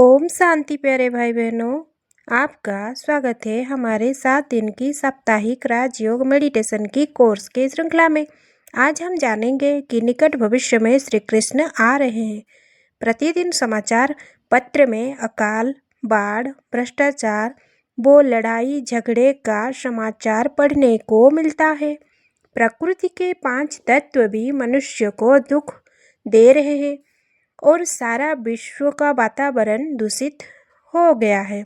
ओम शांति प्यारे भाई बहनों, आपका स्वागत है हमारे 7 दिन की साप्ताहिक राजयोग मेडिटेशन की कोर्स के श्रृंखला में। आज हम जानेंगे कि निकट भविष्य में श्री कृष्ण आ रहे हैं। प्रतिदिन समाचार पत्र में अकाल, बाढ़, भ्रष्टाचार, वो लड़ाई झगड़े का समाचार पढ़ने को मिलता है। प्रकृति के 5 तत्व भी मनुष्य को दुख दे रहे हैं और सारा विश्व का वातावरण दूषित हो गया है।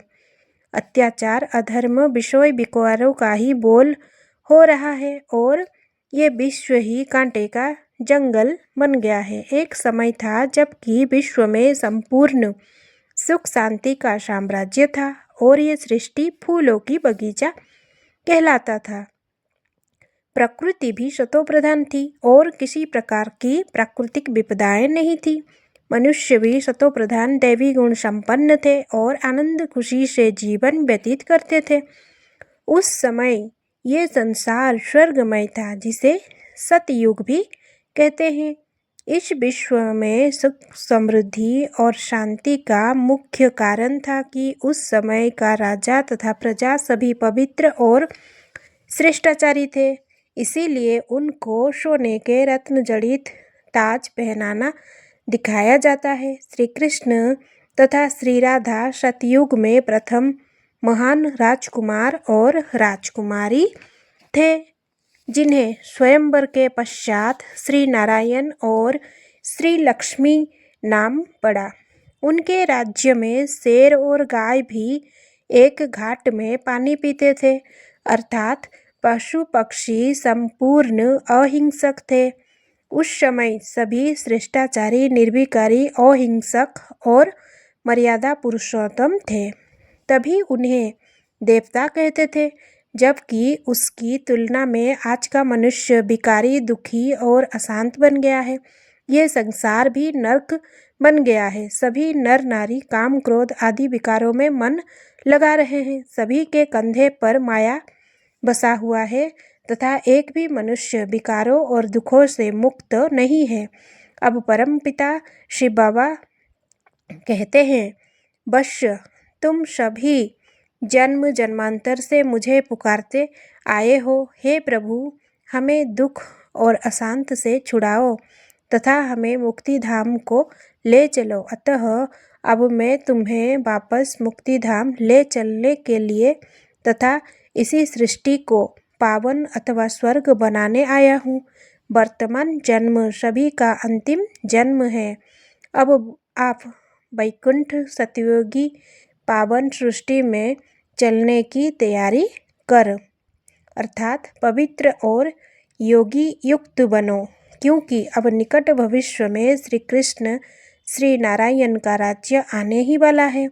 अत्याचार, अधर्म, विषय विकारों का ही बोल हो रहा है और ये विश्व ही कांटे का जंगल बन गया है। एक समय था जबकि विश्व में संपूर्ण सुख शांति का साम्राज्य था और ये सृष्टि फूलों की बगीचा कहलाता था। प्रकृति भी शतोप्रधान थी और किसी प्रकार की प्राकृतिक विपदाएं नहीं थी। मनुष्य भी शतोप्रधान दैवी गुण संपन्न थे और आनंद खुशी से जीवन व्यतीत करते थे। उस समय ये संसार स्वर्गमय था, जिसे सतयुग भी कहते हैं। इस विश्व में सुख, समृद्धि और शांति का मुख्य कारण था कि उस समय का राजा तथा प्रजा सभी पवित्र और श्रेष्ठाचारी थे। इसीलिए उनको सोने के रत्न जड़ित ताज पहनाना दिखाया जाता है। श्री कृष्ण तथा श्री राधा सतयुग में प्रथम महान राजकुमार और राजकुमारी थे, जिन्हें स्वयंवर के पश्चात श्री नारायण और श्री लक्ष्मी नाम पड़ा। उनके राज्य में शेर और गाय भी एक घाट में पानी पीते थे, अर्थात पशु पक्षी संपूर्ण अहिंसक थे। उस समय सभी श्रेष्ठाचारी, निर्विकारी, अहिंसक और मर्यादा पुरुषोत्तम थे। तभी उन्हें देवता कहते थे, जबकि उसकी तुलना में आज का मनुष्य विकारी, दुखी और अशांत बन गया है। ये संसार भी नरक बन गया है। सभी नर नारी काम, क्रोध आदि विकारों में मन लगा रहे हैं। सभी के कंधे पर माया बसा हुआ है तथा एक भी मनुष्य विकारों और दुखों से मुक्त नहीं है। अब परमपिता शिव बाबा कहते हैं, वश्य तुम सभी जन्म जन्मांतर से मुझे पुकारते आए हो। हे प्रभु, हमें दुख और अशांत से छुड़ाओ तथा हमें मुक्ति धाम को ले चलो। अतः अब मैं तुम्हें वापस मुक्ति धाम ले चलने के लिए तथा इसी सृष्टि को पावन अथवा स्वर्ग बनाने आया हूँ। वर्तमान जन्म सभी का अंतिम जन्म है। अब आप वैकुंठ सतयोगी पावन सृष्टि में चलने की तैयारी कर, अर्थात पवित्र और योगी युक्त बनो, क्योंकि अब निकट भविष्य में श्री कृष्ण श्री नारायण का राज्य आने ही वाला है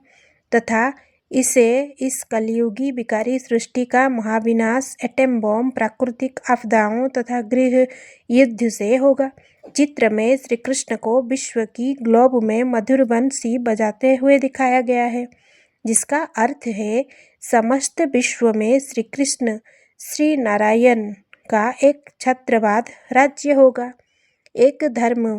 तथा इस कलयुगी विकारी सृष्टि का महाविनाश एटम बम, प्राकृतिक आपदाओं तथा गृह युद्ध से होगा। चित्र में श्री कृष्ण को विश्व की ग्लोब में मधुर बंसी बजाते हुए दिखाया गया है, जिसका अर्थ है समस्त विश्व में श्री कृष्ण श्री नारायण का एक छत्रवाद राज्य होगा। एक धर्म,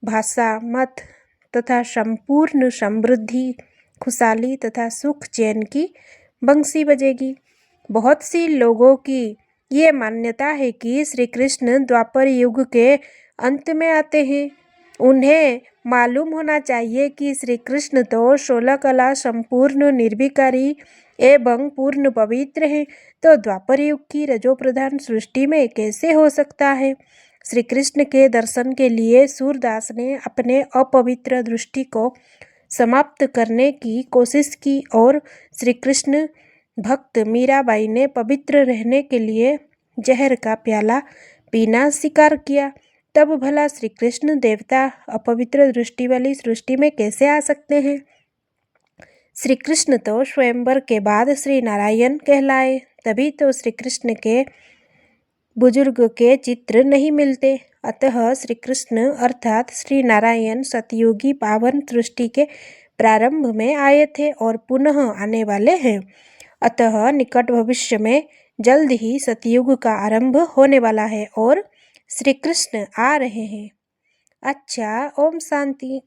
भाषा, मत तथा संपूर्ण समृद्धि, खुशहाली तथा सुख चैन की बंसी बजेगी। बहुत सी लोगों की ये मान्यता है कि श्री कृष्ण द्वापर युग के अंत में आते हैं। उन्हें मालूम होना चाहिए कि श्री कृष्ण तो 16 कला संपूर्ण, निर्विकारी एवं पूर्ण पवित्र हैं, तो द्वापर युग की रजोप्रधान सृष्टि में कैसे हो सकता है। श्री कृष्ण के दर्शन के लिए सूरदास ने अपने अपवित्र दृष्टि को समाप्त करने की कोशिश की और श्री कृष्ण भक्त मीराबाई ने पवित्र रहने के लिए जहर का प्याला पीना स्वीकार किया। तब भला श्री कृष्ण देवता अपवित्र दृष्टि वाली सृष्टि में कैसे आ सकते हैं। श्री कृष्ण तो स्वयंवर के बाद श्री नारायण कहलाए, तभी तो श्री कृष्ण के बुजुर्ग के चित्र नहीं मिलते। अतः श्री कृष्ण अर्थात श्री नारायण सतयुगी पावन सृष्टि के प्रारंभ में आए थे और पुनः आने वाले हैं। अतः निकट भविष्य में जल्द ही सतयुग का आरंभ होने वाला है और श्री कृष्ण आ रहे हैं। अच्छा, ओम शांति।